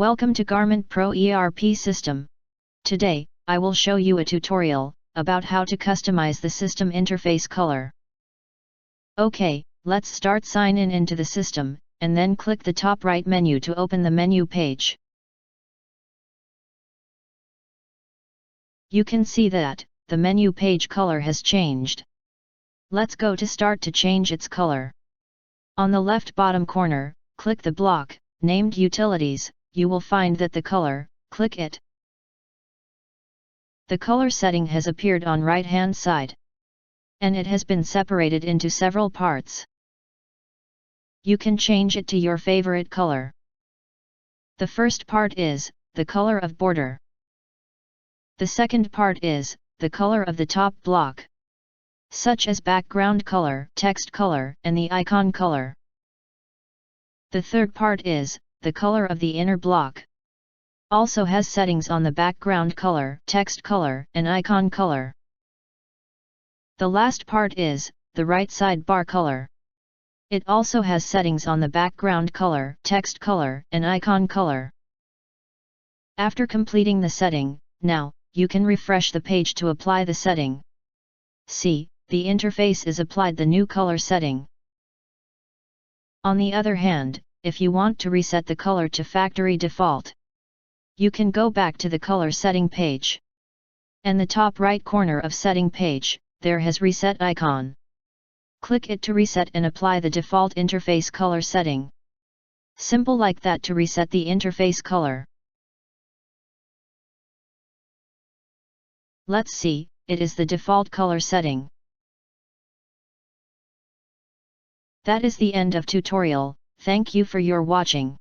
Welcome to Garment Pro ERP system. Today, I will show you a tutorial about how to customize the system interface color. Okay, let's start. Sign in into the system, and then click the top right menu to open the menu page. You can see that the menu page color has changed. Let's go to Start to change its color. On the left bottom corner, click the block named Utilities. You will find that the color, click it. The color setting has appeared on right hand side. And it has been separated into several parts. You can change it to your favorite color. The first part is the color of border. The second part is the color of the top block, such as background color, text color, and the icon color. The third part is the color of the inner block. Also has settings on the background color, text color, and icon color. The last part is the right sidebar color. It also has settings on the background color, text color, and icon color. After completing the setting, now, you can refresh the page to apply the setting. See, the interface is applied the new color setting. On the other hand, if you want to reset the color to factory default, you can go back to the color setting page. And the top right corner of setting page, there has reset icon. Click it to reset and apply the default interface color setting. Simple like that to reset the interface color. Let's see, it is the default color setting. That is the end of tutorial. Thank you for your watching.